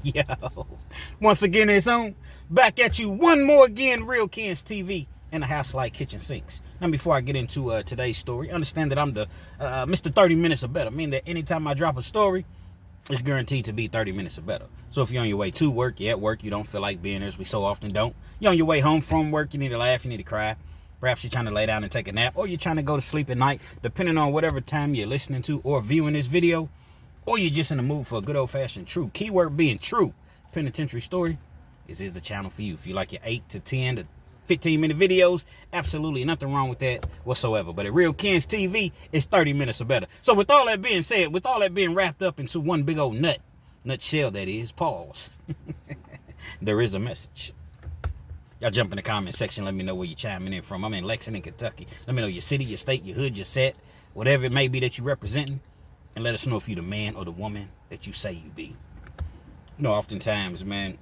Yo, once again, it's on. Back at you one more again, Real Kens TV and the house like kitchen sinks. Now, before I get into today's story, understand that I'm the Mr. 30 minutes or better. Meaning that anytime I drop a story, it's guaranteed to be 30 minutes or better. So if you're on your way to work, you're at work, you don't feel like being there, as we so often don't. You're on your way home from work, you need to laugh, you need to cry. Perhaps you're trying to lay down and take a nap, or you're trying to go to sleep at night, depending on whatever time you're listening to or viewing this video. Or you're just in the mood for a good old-fashioned true, keyword being true, penitentiary story. This is the channel for you. If you like your 8 to 10 to 15-minute videos, absolutely nothing wrong with that whatsoever. But at Real Kens TV, it's 30 minutes or better. So with all that being said, with all that being wrapped up into one big old nutshell that is, pause. There is a message. Y'all jump in the comment section. Let me know where you're chiming in from. I'm in Lexington, Kentucky. Let me know your city, your state, your hood, your set, whatever it may be that you're representing. And let us know if you're the man or the woman that you say you be. You know, oftentimes, man,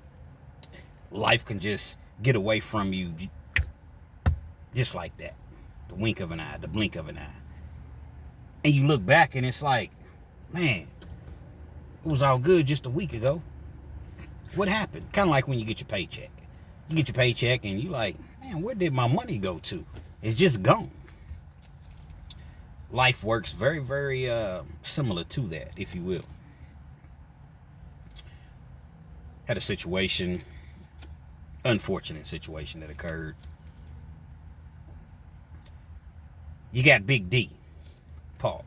life can just get away from you just like that. The wink of an eye, the blink of an eye. And you look back and it's like, man, it was all good just a week ago. What happened? Kind of like when you get your paycheck. You get your paycheck and you like, man, where did my money go to? It's just gone. Life works very, very similar to that, if you will. Had a situation, unfortunate situation that occurred. You got Big D. Pause.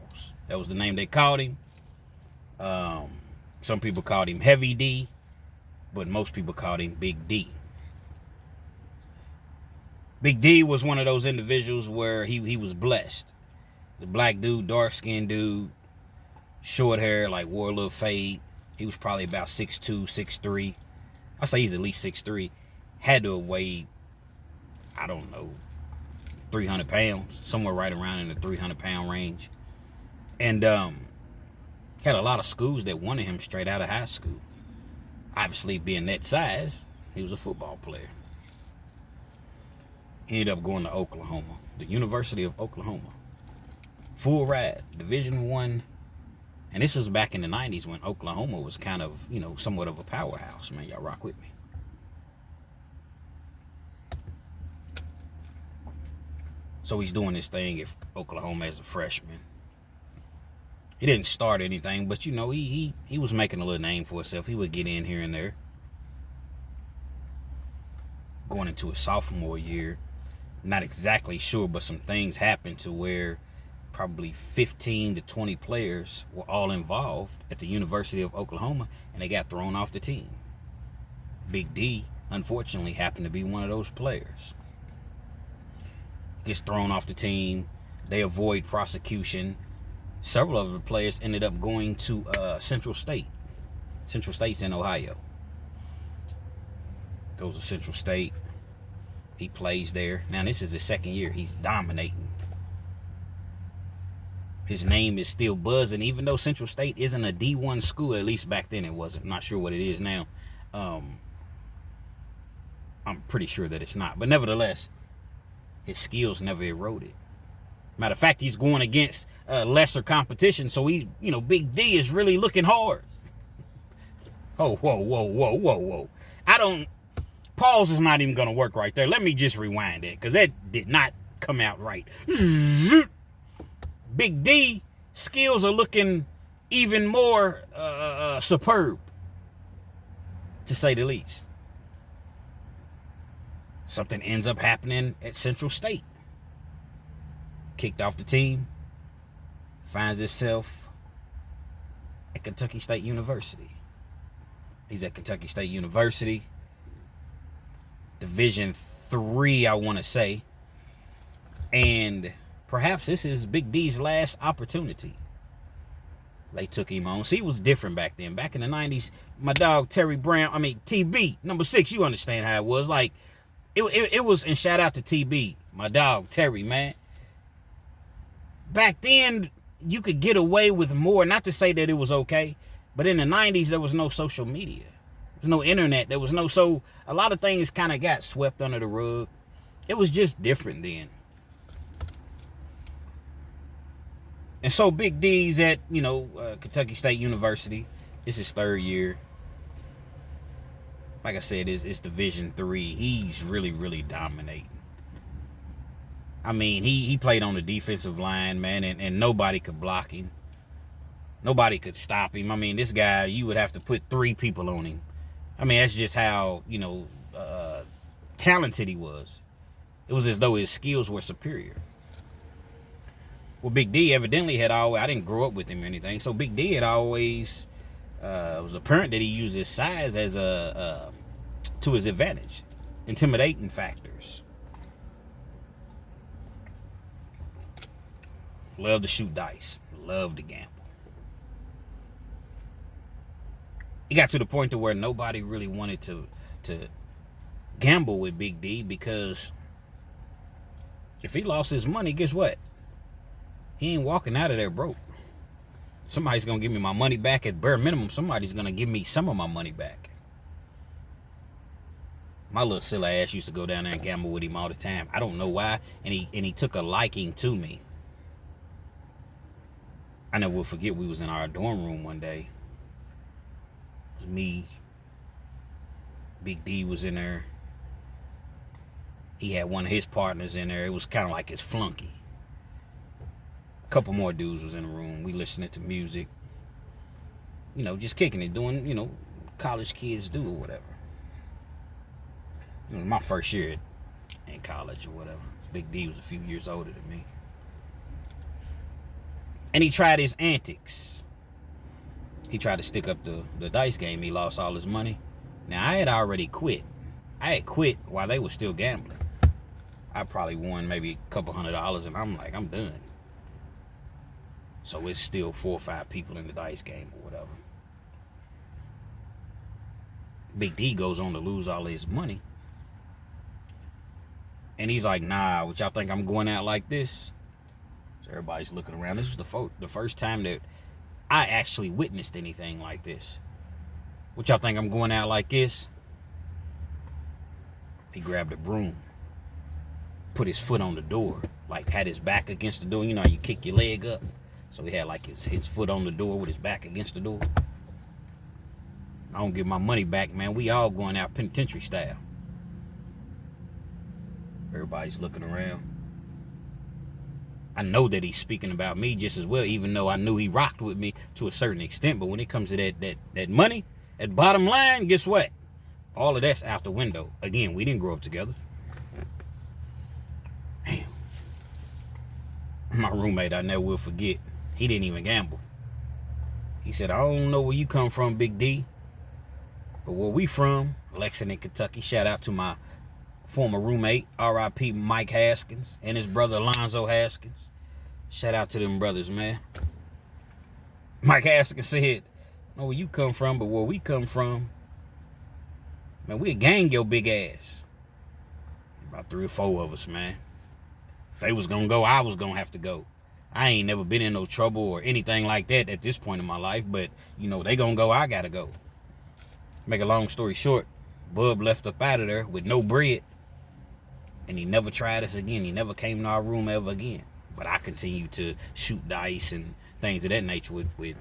That was the name they called him. Some people called him Heavy D, but most people called him Big D. Big D was one of those individuals where he was blessed. The black dude, dark-skinned dude, short hair, like wore a little fade. He was probably about 6'2", 6'3". I say he's at least 6'3". Had to have weighed, I don't know, 300 pounds, somewhere right around in the 300-pound range. And had a lot of schools that wanted him straight out of high school. Obviously, being that size, he was a football player. He ended up going to Oklahoma, the University of Oklahoma. Full ride, Division I. And this was back in the 90s when Oklahoma was kind of, you know, somewhat of a powerhouse. Man, y'all rock with me. So he's doing this thing at Oklahoma as a freshman. He didn't start anything, but, you know, he was making a little name for himself. He would get in here and there. Going into his sophomore year, not exactly sure, but some things happened to where probably 15 to 20 players were all involved at the University of Oklahoma, and they got thrown off the team. Big D, unfortunately, happened to be one of those players. Gets thrown off the team. They avoid prosecution. Several of the players ended up going to Central State. Central State's in Ohio. Goes to Central State. He plays there. Now, this is his second year. He's dominating. His name is still buzzing, even though Central State isn't a D1 school. At least back then it wasn't. I'm not sure what it is now. I'm pretty sure that it's not. But nevertheless, his skills never eroded. Matter of fact, he's going against lesser competition. So he, you know, Big D is really looking hard. Oh, whoa. Pause is not even going to work right there. Let me just rewind it, because that did not come out right. Big D skills are looking even more superb, to say the least. Something ends up happening at Central State. Kicked off the team. Finds himself at Kentucky State University. He's at Kentucky State University. Division III, I want to say. And perhaps this is Big D's last opportunity. They took him on. See, it was different back then. Back in the 90s, my dog TB, number 6, you understand how it was. Like, it was, and shout out to TB, my dog Terry, man. Back then, you could get away with more. Not to say that it was okay, but in the 90s, there was no social media. There was no internet. There was no, so a lot of things kind of got swept under the rug. It was just different then. And so Big D's at, Kentucky State University. It's his third year. Like I said, it's Division 3. He's really, really dominating. I mean, he played on the defensive line, man, and nobody could block him. Nobody could stop him. I mean, this guy, you would have to put 3 people on him. I mean, that's just how, talented he was. It was as though his skills were superior. Well, Big D evidently had always, I didn't grow up with him or anything, so Big D had always, it was apparent that he used his size as to his advantage. Intimidating factors. Love to shoot dice. Love to gamble. It got to the point to where nobody really wanted to gamble with Big D, because if he lost his money, guess what? He ain't walking out of there broke. Somebody's going to give me my money back at bare minimum. Somebody's going to give me some of my money back. My little silly ass used to go down there and gamble with him all the time. I don't know why. And he took a liking to me. I never will forget, we was in our dorm room one day. It was me. Big D was in there. He had one of his partners in there. It was kind of like his flunky. A couple more dudes was in the room. We listening to music. Just kicking it, doing, college kids do or whatever. My first year in college or whatever. Big D was a few years older than me. And he tried his antics. He tried to stick up the dice game. He lost all his money. Now, I had already quit. I had quit while they were still gambling. I probably won maybe a couple $100, and I'm like, I'm done. So it's still 4 or 5 people in the dice game or whatever. Big D goes on to lose all his money. And he's like, nah, what y'all think I'm going out like this? So everybody's looking around. This was the first time that I actually witnessed anything like this. What y'all think I'm going out like this? He grabbed a broom, put his foot on the door, like had his back against the door. You know how you kick your leg up? So he had like his foot on the door with his back against the door. I don't give my money back, man. We all going out penitentiary style. Everybody's looking around. I know that he's speaking about me just as well, even though I knew he rocked with me to a certain extent. But when it comes to that money, that bottom line, guess what? All of that's out the window. Again, we didn't grow up together. Damn. My roommate, I never will forget, he didn't even gamble. He said, I don't know where you come from, Big D, but where we from, Lexington, Kentucky. Shout out to my former roommate, R.I.P. Mike Haskins, and his brother Alonzo Haskins. Shout out to them brothers, man. Mike Haskins said, I don't know where you come from, but where we come from, man, we'll gang your big ass. About 3 or 4 of us, man. If they was gonna go, I was gonna have to go. I ain't never been in no trouble or anything like that at this point in my life, but, they gonna go, I gotta go. Make a long story short, Bub left up out of there with no bread, and he never tried us again. He never came to our room ever again. But I continued to shoot dice and things of that nature with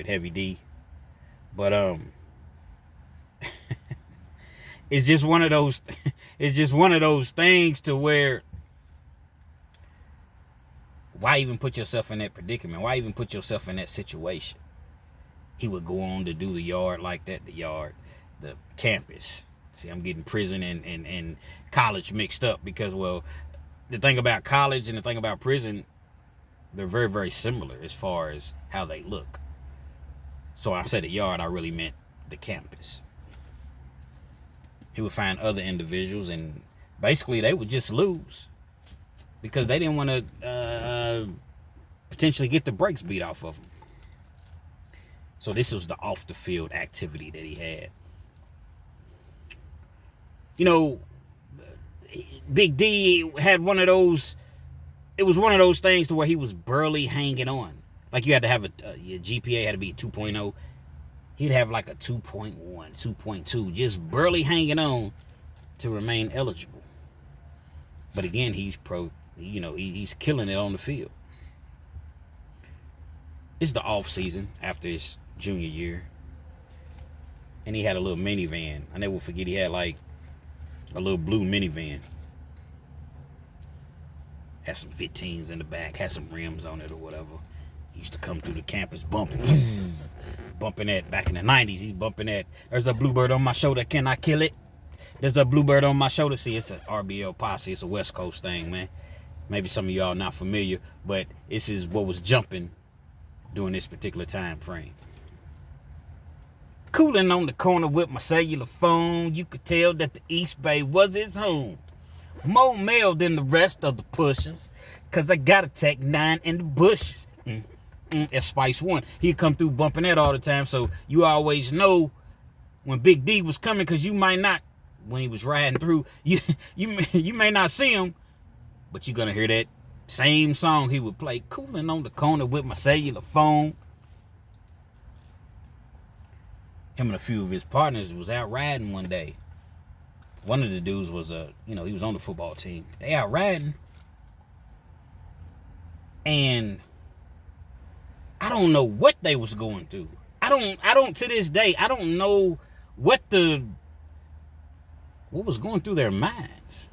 Heavy D. But it's just one of those things to where, why even put yourself in that predicament? Why even put yourself in that situation? He would go on to do the yard like that, the campus. See, I'm getting prison and college mixed up because, well, the thing about college and the thing about prison, they're very, very similar as far as how they look. So I said the yard, I really meant the campus. He would find other individuals, and basically they would just lose because they didn't want to potentially get the brakes beat off of them. So this was the off the field activity that he had. Big D had one of those, it was one of those things to where he was barely hanging on. Like you had to have your GPA had to be 2.0. He'd have like a 2.1, 2.2, just barely hanging on to remain eligible. But again, he's he's killing it on the field. It's the off season after his junior year. And he had a little minivan. I never forget, he had like a little blue minivan. Had some 15s in the back, had some rims on it or whatever. He used to come through the campus bumping. Bumping that, back in the 90s, he's bumping that. There's a bluebird on my shoulder, can I kill it? There's a bluebird on my shoulder. See, it's an RBL posse. It's a West Coast thing, man. Maybe some of y'all not familiar, but this is what was jumping during this particular time frame. Cooling on the corner with my cellular phone, you could tell that the East Bay was his home. More male than the rest of the pushers, cause I got a Tech 9 in the bushes. That's Spice One. He'd come through bumping that all the time, so you always know when Big D was coming, cause you might not, when he was riding through, you may not see him, but you're gonna hear that same song he would play. Cooling on the corner with my cellular phone. Him and a few of his partners was out riding one day. One of the dudes was he was on the football team. They out riding, and I don't know what they was going through. I don't to this day, I don't know what was going through their minds.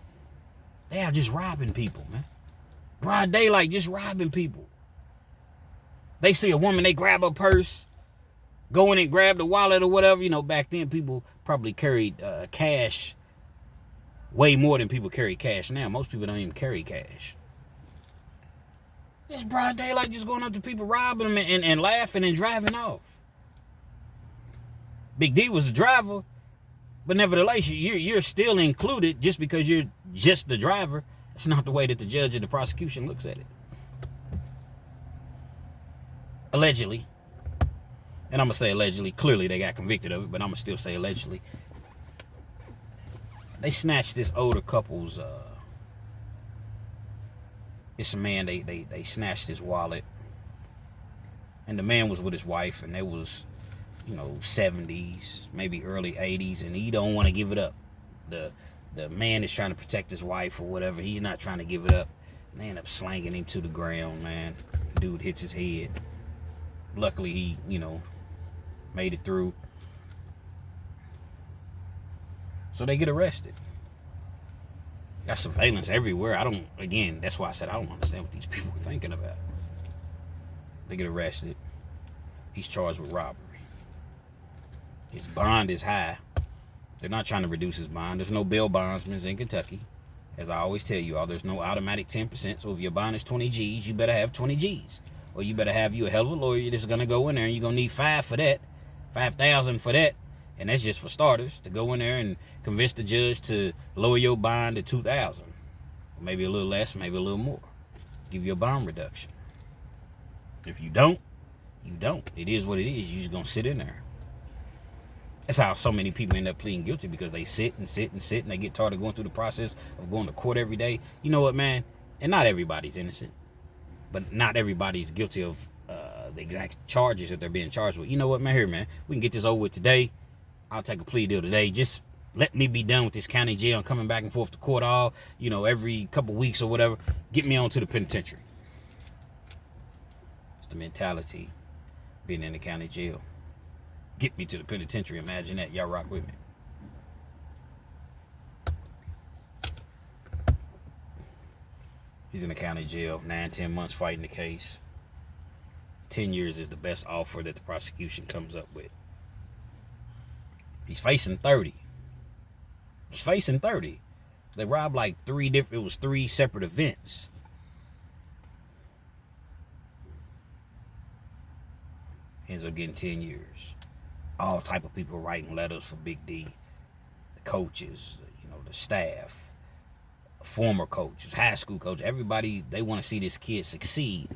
They are just robbing people, man. Broad daylight, just robbing people. They see a woman, they grab her purse, go in and grab the wallet or whatever. You know, back then people probably carried cash way more than people carry cash now. Most people don't even carry cash. It's broad daylight, just going up to people, robbing them and laughing and driving off. Big D was the driver, but nevertheless, you're still included just because you're just the driver. That's not the way that the judge and the prosecution looks at it. Allegedly. And I'm going to say allegedly. Clearly, they got convicted of it, but I'm going to still say allegedly. They snatched this older couple's... It's a man, they snatched his wallet. And the man was with his wife, and they was, 70s, maybe early 80s, and he don't want to give it up. The man is trying to protect his wife or whatever. He's not trying to give it up. And they end up slanging him to the ground, man. Dude hits his head. Luckily, he, made it through. So they get arrested. Got surveillance everywhere. That's why I said I don't understand what these people were thinking about. They get arrested. He's charged with robbery. His bond is high. They're not trying to reduce his bond. There's no bail bondsmen in Kentucky. As I always tell you all, there's no automatic 10%. So if your bond is 20 G's, you better have 20 G's. Or you better have you a hell of a lawyer that's going to go in there and you're going to need $5,000 for that. $5,000 for that. And that's just for starters, to go in there and convince the judge to lower your bond to $2,000. Maybe a little less, maybe a little more. Give you a bond reduction. If you don't, you don't. It is what it is. You're just going to sit in there. That's how so many people end up pleading guilty, because they sit and they get tired of going through the process of going to court every day. You know what, man? And not everybody's innocent. But not everybody's guilty of the exact charges that they're being charged with. You know what, man? Here, man. We can get this over with today. I'll take a plea deal today. Just let me be done with this county jail and coming back and forth to court every couple weeks or whatever. Get me on to the penitentiary. It's the mentality being in the county jail. Get me to the penitentiary. Imagine that. Y'all rock with me. He's in the county jail, 9-10 months fighting the case. 10 years is the best offer that the prosecution comes up with. He's facing 30. He's facing 30. They robbed like three separate events. Ends up getting 10 years. All type of people writing letters for Big D. The coaches, the staff, former coaches, high school coaches, everybody, they want to see this kid succeed.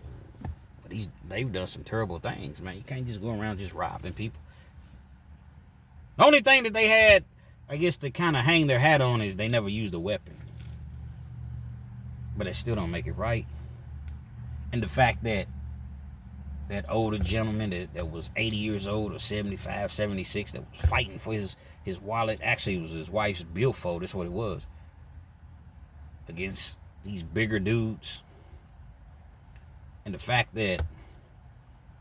But they've done some terrible things, man. You can't just go around just robbing people. The only thing that they had, I guess, to kind of hang their hat on is they never used a weapon. But it still don't make it right. And the fact that that older gentleman that was 80 years old or 75, 76 that was fighting for his wallet, actually it was his wife's billfold, that's what it was, against these bigger dudes. And the fact that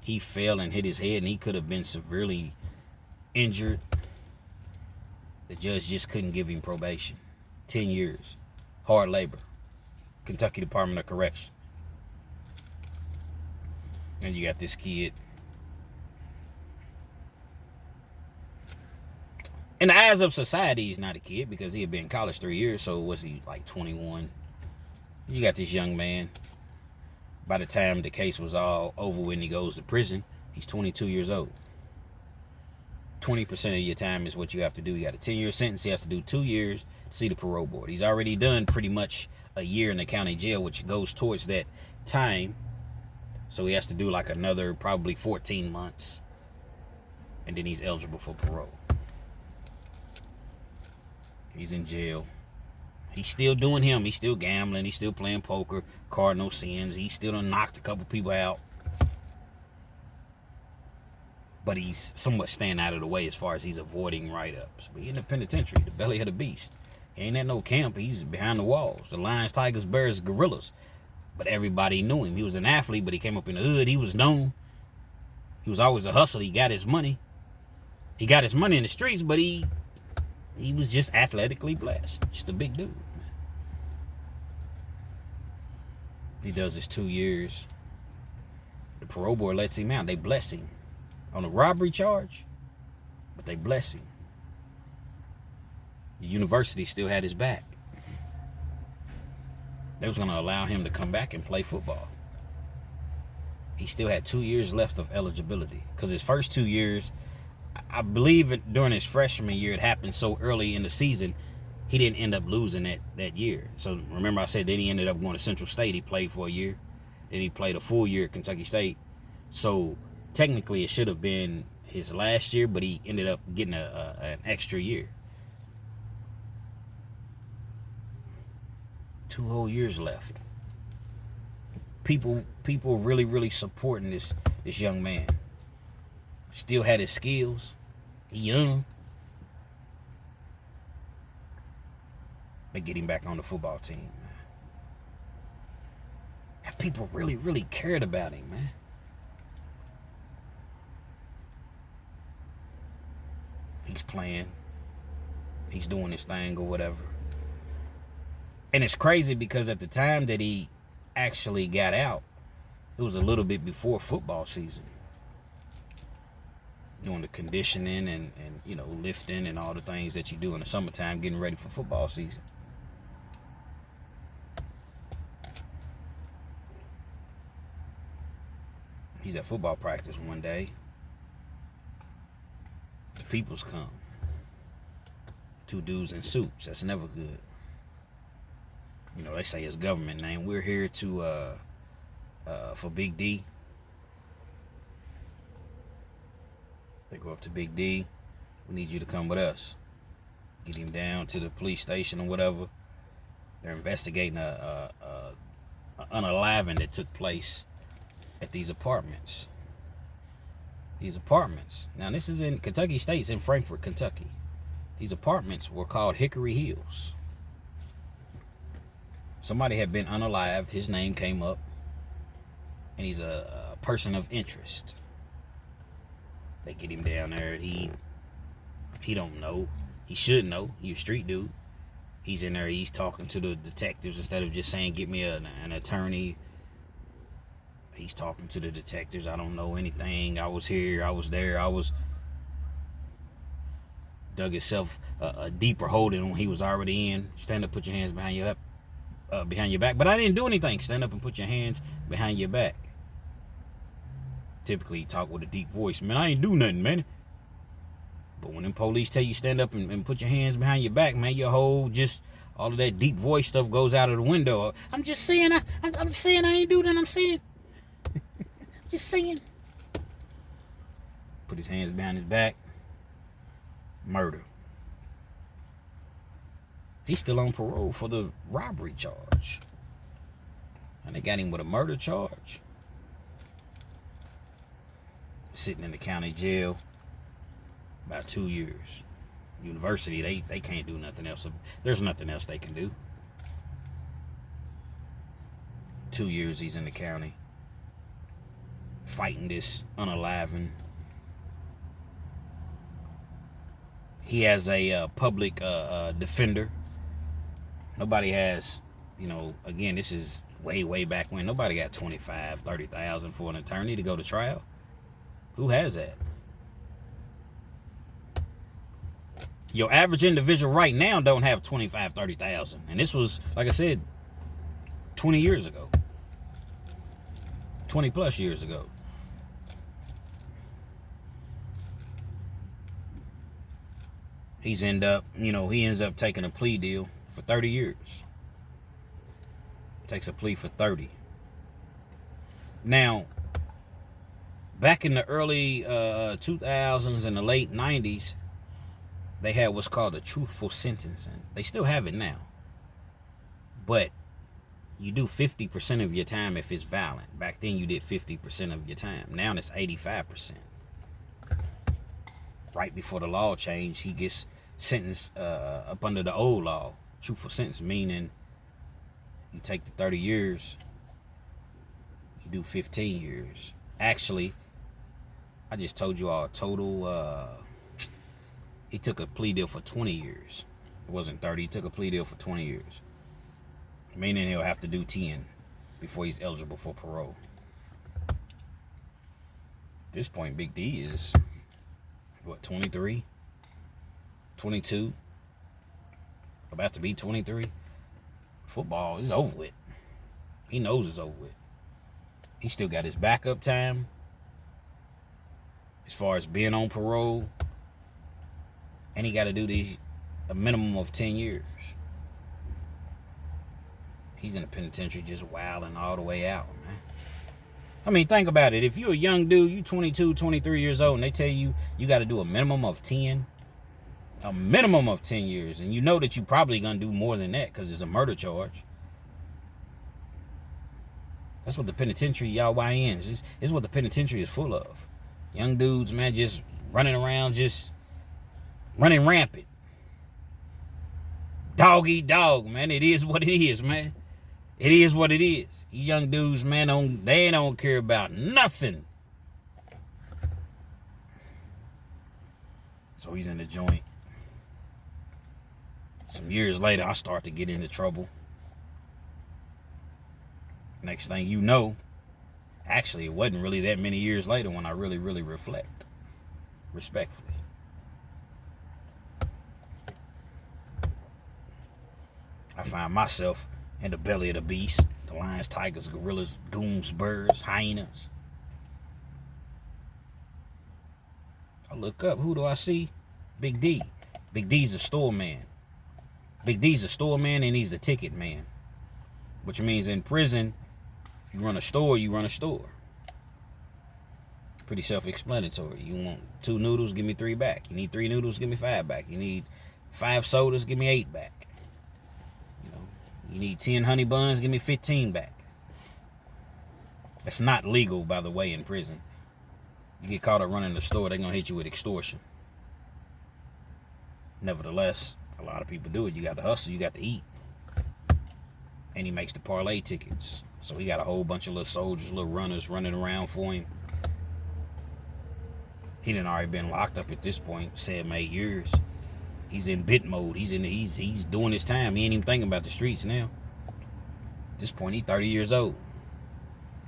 he fell and hit his head and he could have been severely injured. The judge just couldn't give him probation. 10 years. Hard labor. Kentucky Department of Correction. And you got this kid. In the eyes of society, he's not a kid because he had been in college 3 years. So was he like 21? You got this young man. By the time the case was all over when he goes to prison, he's 22 years old. 20% of your time is what you have to do. You got a 10-year sentence. He has to do 2 years to see the parole board. He's already done pretty much a year in the county jail, which goes towards that time. So he has to do like another probably 14 months. And then he's eligible for parole. He's in jail. He's still doing him. He's still gambling. He's still playing poker. Cardinal sins. He still done knocked a couple people out. But he's somewhat staying out of the way as far as he's avoiding write-ups. But he's in the penitentiary, the belly of the beast. He ain't at no camp. He's behind the walls. The lions, tigers, bears, gorillas. But everybody knew him. He was an athlete, but he came up in the hood. He was known. He was always a hustler. He got his money. He got his money in the streets, but he was just athletically blessed. Just a big dude. He does his 2 years. The parole board lets him out. They bless him on a robbery charge, but they bless him. The university still had his back. They was going to allow him to come back and play football. He still had 2 years left of eligibility because his first 2 years, I believe it during his freshman year, it happened so early in the season, he didn't end up losing that year. So remember I said then he ended up going to Central State. He played for a year. Then he played a full year at Kentucky State. So technically it should have been his last year, but he ended up getting an extra year. 2 whole years left. People really supporting this young man. Still had his skills. He young. They get him back on the football team, man. And people really cared about him, man. He's playing. He's doing his thing or whatever. And it's crazy because at the time that he actually got out, it was a little bit before football season. Doing the conditioning and lifting and all the things that you do in the summertime, getting ready for football season. He's at football practice one day. The peoples come. 2 dudes in suits. That's never good. They say his government name. We're here to for Big D. They go up to Big D. We need you to come with us. Get him down to the police station or whatever. They're investigating an unaliving that took place at these apartments. Now this is in Kentucky State's in Frankfort, Kentucky. These apartments were called Hickory Hills. Somebody had been unalived. His name came up. And he's a person of interest. They get him down there. He don't know. He should know. He's a street dude. He's in there. He's talking to the detectives instead of just saying, get me an attorney. He's talking to the detectives. I don't know anything. I was here. I was there. Dug himself a deeper hole than he was already in. Stand up, put your hands behind your back. But I didn't do anything. Stand up and put your hands behind your back. Typically, talk with a deep voice. Man, I ain't do nothing, man. But when them police tell you stand up and put your hands behind your back, man, your whole all of that deep voice stuff goes out of the window. I'm just saying, I'm saying I ain't do nothing. I'm saying. Just saying. Put his hands behind his back. Murder. He's still on parole for the robbery charge. And they got him with a murder charge. Sitting in the county jail about 2 years. University, they can't do nothing else. There's nothing else they can do. 2 years he's in the county. Fighting this unaliving. He has a public defender. Nobody has, again, this is way back when. Nobody got 25, 30,000 for an attorney to go to trial. Who has that? Your average individual right now don't have 25, 30,000. And this was, like I said, 20 years ago. 20 plus years ago. He ends up taking a plea deal for 30 years. Takes a plea for 30. Now, back in the early 2000s and the late 90s, they had what's called a truthful sentencing. They still have it now. But you do 50% of your time if it's violent. Back then you did 50% of your time. Now it's 85%. Right before the law changed, he gets sentenced up under the old law. Truthful sentence, meaning you take the 30 years, you do 15 years. Actually, I just told you all total, he took a plea deal for 20 years. It wasn't 30, he took a plea deal for 20 years. Meaning he'll have to do 10 before he's eligible for parole. At this point, Big D is, 23? 22? About to be 23? Football is over with. He knows it's over with. He still got his backup time. As far as being on parole. And he got to do a minimum of 10 years. He's in the penitentiary just wilding all the way out, man. I mean, think about it. If you're a young dude, you 22, 23 years old, and they tell you you got to do a minimum of 10 years, and you know that you probably going to do more than that because it's a murder charge. That's what the penitentiary, y'all YNs, this is what the penitentiary is full of. Young dudes, man, just running around, just running rampant. Dog eat dog, man. It is what it is, man. It is what it is. These young dudes, man, they don't care about nothing. So he's in the joint. Some years later, I start to get into trouble. Next thing you know, actually, it wasn't really that many years later when I really reflect. Respectfully. I find myself in the belly of the beast. The lions, tigers, gorillas, goons, birds, hyenas. I look up. Who do I see? Big D. Big D's a store man. Big D's a store man and he's a ticket man. Which means in prison, if you run a store, you run a store. Pretty self-explanatory. You want 2 noodles, give me 3 back. You need 3 noodles, give me 5 back. You need 5 sodas, give me 8 back. You need 10 honey buns, give me 15 back. That's not legal, by the way, in prison. You get caught up running the store, they're going to hit you with extortion. Nevertheless, a lot of people do it. You got to hustle, you got to eat. And he makes the parlay tickets. So he got a whole bunch of little soldiers, little runners running around for him. He done already been locked up at this point, 7, 8 years. He's in bit mode. He's doing his time. He ain't even thinking about the streets now. At this point, he's 30 years old.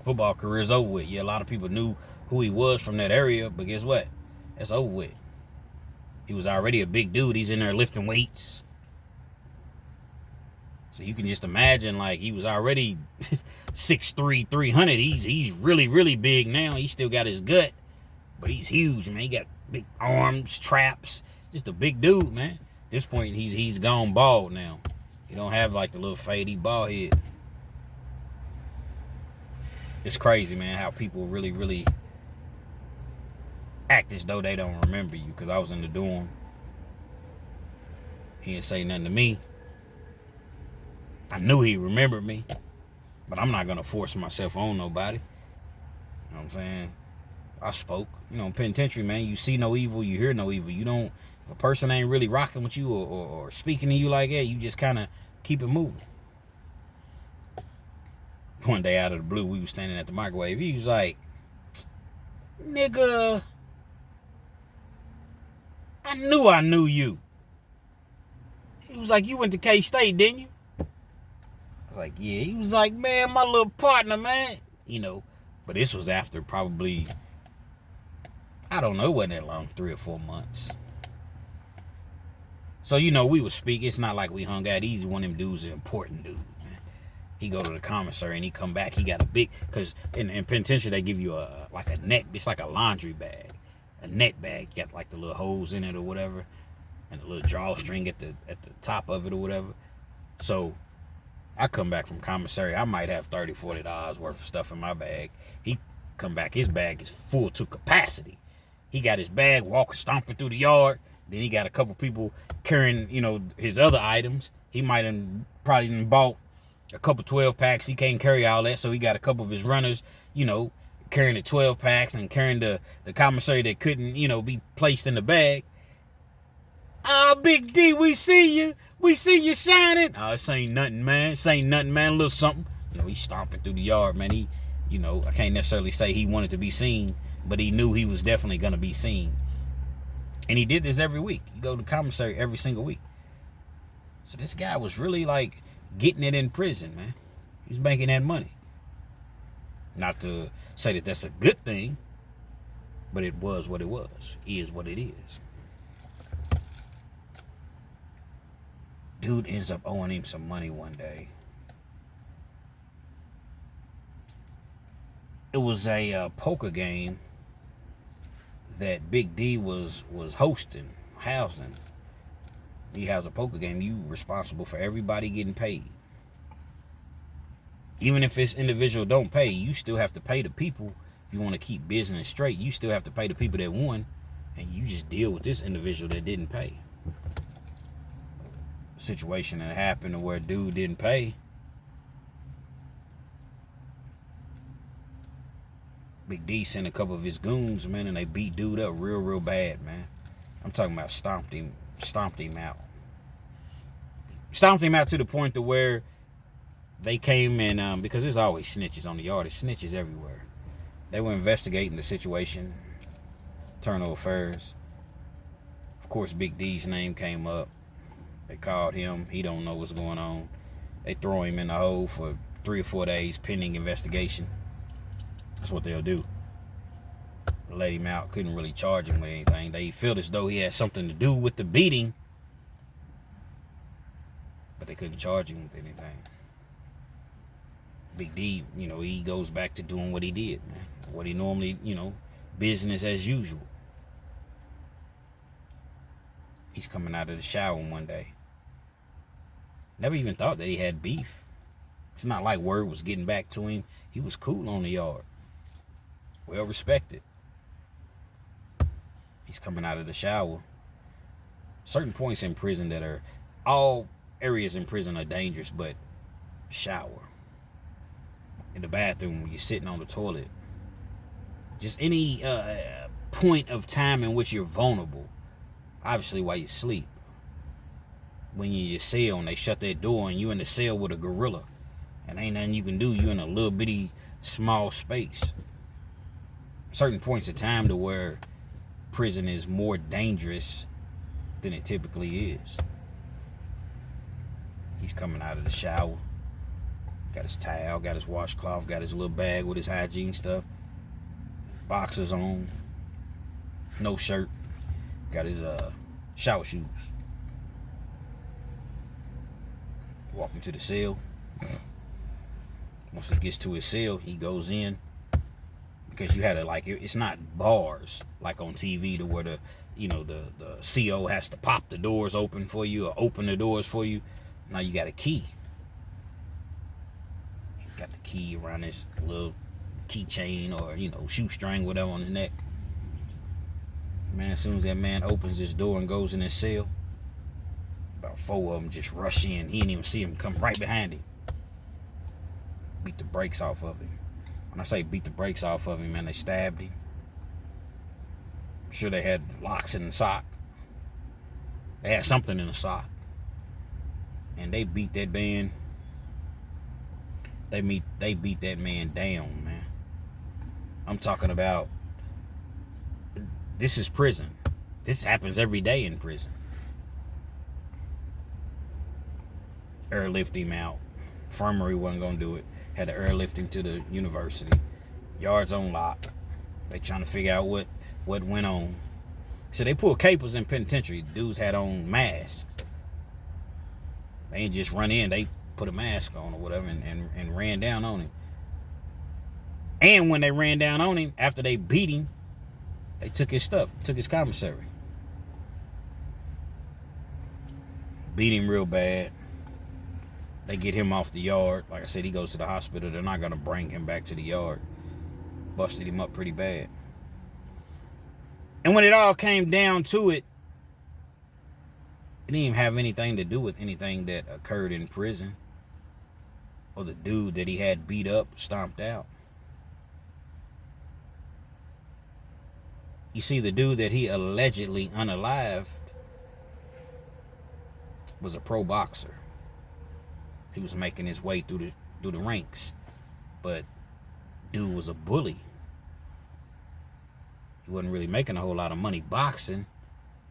Football career's over with. Yeah, a lot of people knew who he was from that area, but guess what? That's over with. He was already a big dude. He's in there lifting weights. So you can just imagine, like, he was already 6'3", 300. He's really big now. He still got his gut, but he's huge, man. He got big arms, traps. Just a big dude, man. At this point, he's gone bald now. He don't have like the little fadey bald head. It's crazy, man, how people really act as though they don't remember you. Because I was in the dorm. He didn't say nothing to me. I knew he remembered me. But I'm not going to force myself on nobody. You know what I'm saying? I spoke. Penitentiary, man, you see no evil, you hear no evil. You don't... If a person ain't really rocking with you or speaking to you like that, you just kind of keep it moving. One day out of the blue, we was standing at the microwave. He was like, "Nigga, I I knew you. He was like, you went to K-State, didn't you? I was like, yeah. He was like, man, my little partner, man. But this was after probably, I don't know, it wasn't that long, 3 or 4 months. So, we would speak. It's not like we hung out. He's one of them dudes, an important dude, man. He go to the commissary and he come back. He got a big, because in penitentiary, they give you a net. It's like a laundry bag, a net bag. You got like the little holes in it or whatever, and a little drawstring at the top of it or whatever. So I come back from commissary. I might have $30, $40 worth of stuff in my bag. He come back. His bag is full to capacity. He got his bag walking, stomping through the yard. Then he got a couple people carrying, his other items. He might have probably bought a couple 12 packs. He can't carry all that, so he got a couple of his runners, carrying the 12 packs and carrying the commissary that couldn't, be placed in the bag. Ah, Big D, we see you. We see you shining. Oh, this ain't nothing, man. This ain't nothing, man. A little something. He's stomping through the yard, man. He, I can't necessarily say he wanted to be seen, but he knew he was definitely going to be seen. And he did this every week. You go to the commissary every single week. So this guy was really like getting it in prison, man. He was making that money. Not to say that that's a good thing, but it was what it was. Is what it is. Dude ends up owing him some money one day. It was a poker game that Big D was housing. He has a poker game. You responsible for everybody getting paid. Even if this individual don't pay, you still have to pay the people. If you want to keep business straight, you still have to pay the people that won, and you just deal with this individual that didn't pay. Situation that happened where dude didn't pay. Big D sent a couple of his goons, man, and they beat dude up real bad, man. I'm talking about stomped him out. Stomped him out to the point to where they came and, because there's always snitches on the yard. There's snitches everywhere. They were investigating the situation, internal affairs. Of course, Big D's name came up. They called him. He don't know what's going on. They throw him in the hole for 3 or 4 days pending investigation. That's what they'll do. Let him out. Couldn't really charge him with anything. They felt as though he had something to do with the beating, but they couldn't charge him with anything. Big D, he goes back to doing what he did, man. What he normally, business as usual. He's coming out of the shower one day. Never even thought that he had beef. It's not like word was getting back to him. He was cool on the yard. Well respected. He's coming out of the shower. Certain points in prison that are, all areas in prison are dangerous, but shower. In the bathroom when you're sitting on the toilet. Just any point of time in which you're vulnerable. Obviously while you sleep. When you're in your cell and they shut that door and you in the cell with a gorilla. And ain't nothing you can do. You're in a little bitty small space. Certain points of time to where prison is more dangerous than it typically is. He's coming out of the shower. Got his towel, got his washcloth, got his little bag with his hygiene stuff. Boxers on. No shirt. Got his shower shoes. Walking to the cell. Once he gets to his cell, he goes in. Because you had to, like, it's not bars like on TV to where the CO has to pop the doors open for you or open the doors for you. Now you got a key. Got the key around this little keychain or, shoestring, whatever on his neck. Man, as soon as that man opens his door and goes in his cell, about 4 of them just rush in. He didn't even see him come right behind him. Beat the brakes off of him. When I say beat the brakes off of him, man, they stabbed him. I'm sure they had locks in the sock. They had something in the sock. And they beat that man. They beat that man down, man. I'm talking about, this is prison. This happens every day in prison. Airlift him out. Infirmary wasn't going to do it. Had to airlift him to the university. Yards on lock. They trying to figure out what went on. So they pulled capers in penitentiary. Dudes had on masks. They ain't just run in. They put a mask on or whatever and ran down on him. And when they ran down on him, after they beat him, they took his stuff, took his commissary. Beat him real bad. They get him off the yard. Like I said, he goes to the hospital. They're not going to bring him back to the yard. Busted him up pretty bad. And when it all came down to it, it didn't even have anything to do with anything that occurred in prison or the dude that he had beat up, stomped out. You see, the dude that he allegedly unalived was a pro boxer. He was making his way through the ranks, but dude was a bully. He wasn't really making a whole lot of money boxing,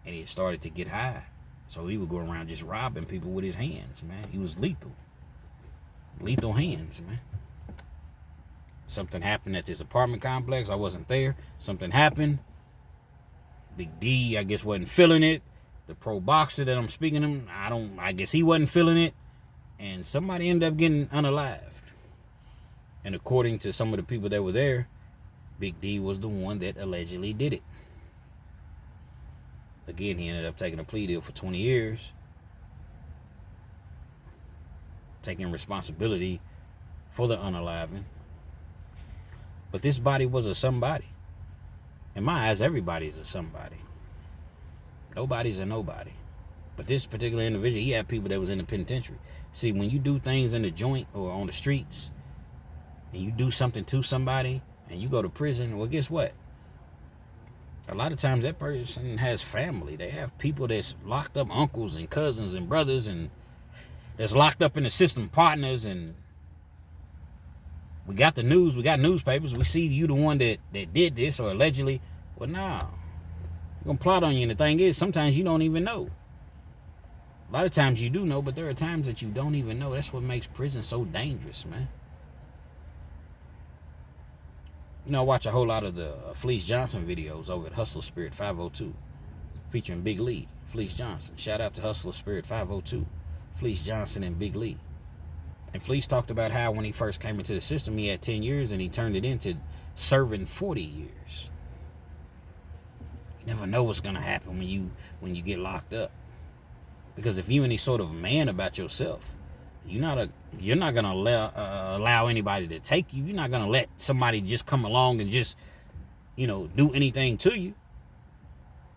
and he started to get high. So he would go around just robbing people with his hands, man. He was lethal. Lethal hands, man. Something happened at this apartment complex. I wasn't there. Something happened. Big D, I guess, wasn't feeling it. The pro boxer that I'm speaking of, I guess he wasn't feeling it. And somebody ended up getting unalived. And according to some of the people that were there, Big D was the one that allegedly did it. Again, he ended up taking a plea deal for 20 years. Taking responsibility for the unaliving. But this body was a somebody. In my eyes, everybody's a somebody. Nobody's a nobody. But this particular individual, he had people that was in the penitentiary. See, when you do things in the joint or on the streets, and you do something to somebody, and you go to prison, well, guess what? A lot of times that person has family. They have people that's locked up, uncles and cousins and brothers, and that's locked up in the system, partners, and we got the news, we got newspapers, we see you the one that did this or allegedly. Well, nah, we're going to plot on you, and the thing is, sometimes you don't even know. A lot of times you do know, but there are times that you don't even know. That's what makes prison so dangerous, man. You know, I watch a whole lot of the Fleece Johnson videos over at Hustler Spirit 502, featuring Big Lee, Fleece Johnson. Shout out to Hustler Spirit 502, Fleece Johnson and Big Lee. And Fleece talked about how when he first came into the system, he had 10 years and he turned it into serving 40 years. You never know what's going to happen when you get locked up. Because if you're any sort of man about yourself, you're not gonna allow anybody to take you. You're not gonna let somebody just come along and just, do anything to you.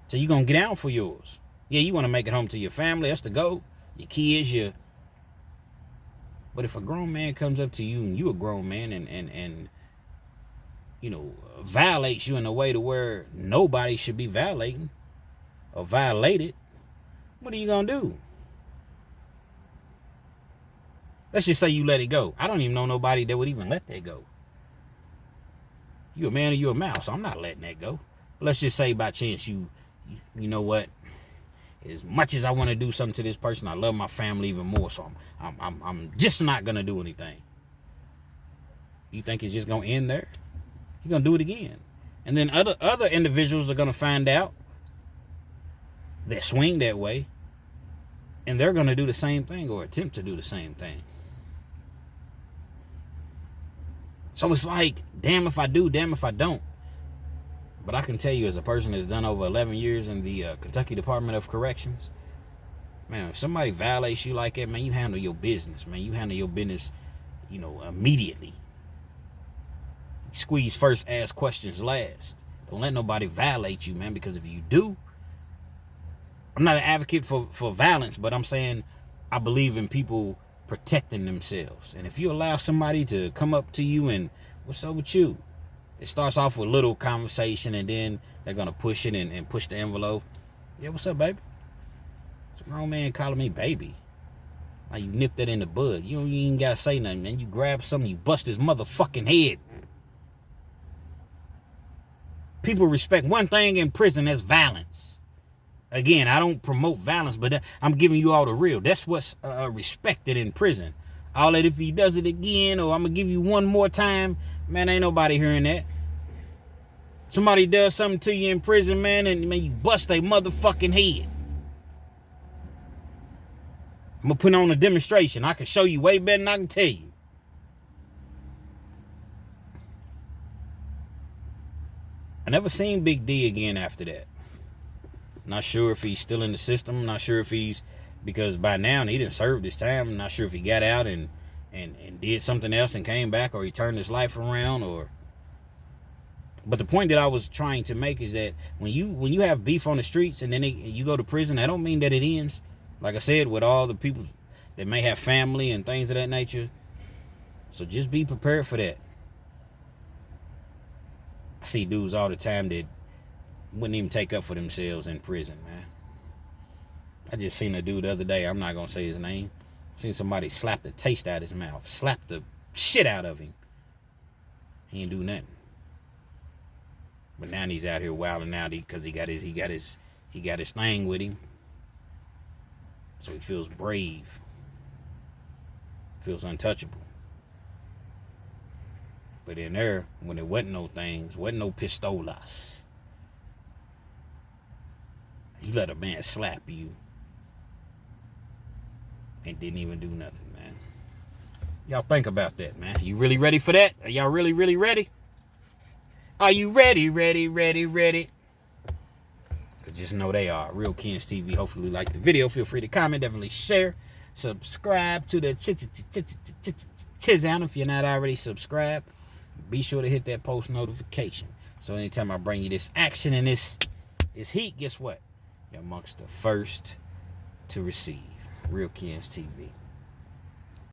So you're gonna get out for yours. Yeah, you want to make it home to your family. That's the goal. Your kids, But if a grown man comes up to you and you a grown man and violates you in a way to where nobody should be violating or violated, what are you gonna do? Let's just say you let it go. I don't even know nobody that would even let that go. You a man or you a mouse, so I'm not letting that go. But let's just say by chance you know what? As much as I want to do something to this person, I love my family even more, so I'm just not gonna do anything. You think it's just gonna end there? You're gonna do it again. And then other individuals are gonna find out that swing that way, and they're gonna do the same thing or attempt to do the same thing. So it's like, damn if I do, damn if I don't. But I can tell you, as a person that's done over 11 years in the Kentucky Department of Corrections, man, if somebody violates you like that, man, you handle your business, man. You handle your business, immediately. Squeeze first, ask questions last. Don't let nobody violate you, man, because if you do, I'm not an advocate for violence, but I'm saying I believe in people protecting themselves. And if you allow somebody to come up to you and, what's up with you? It starts off with a little conversation, and then they're going to push it and push the envelope. Yeah, what's up, baby? It's a grown man calling me baby. Like you nipped that in the bud. You ain't even got to say nothing, man. You grab something, you bust his motherfucking head. People respect one thing in prison, that's violence. Again, I don't promote violence, but I'm giving you all the real. That's what's respected in prison. All that if he does it again, or I'm going to give you one more time, man, ain't nobody hearing that. Somebody does something to you in prison, man, and man, you bust their motherfucking head. I'm going to put on a demonstration. I can show you way better than I can tell you. I never seen Big D again after that. Not sure if he's still in the system. Not sure if he's, because by now he didn't serve his time. I'm not sure if he got out and did something else and came back, or he turned his life around, or. But the point that I was trying to make is that when you have beef on the streets and then you go to prison, that don't mean that it ends. Like I said, with all the people that may have family and things of that nature. So just be prepared for that. I see dudes all the time that wouldn't even take up for themselves in prison, man. I just seen a dude the other day. I'm not going to say his name. Seen somebody slap the taste out of his mouth. Slap the shit out of him. He didn't do nothing. But now he's out here wilding out because he got his thing with him. So he feels brave. Feels untouchable. But in there, when there wasn't no things, wasn't no pistolas, you let a man slap you and didn't even do nothing, man. Y'all think about that, man. You really ready for that? Are y'all really, really ready? Are you ready? Just know they are. Real Kens TV. Hopefully you like the video. Feel free to comment. Definitely share. Subscribe to the channel if you're not already subscribed. Be sure to hit that post notification. So anytime I bring you this action and this heat, guess what? You're amongst the first to receive. Real Kens TV.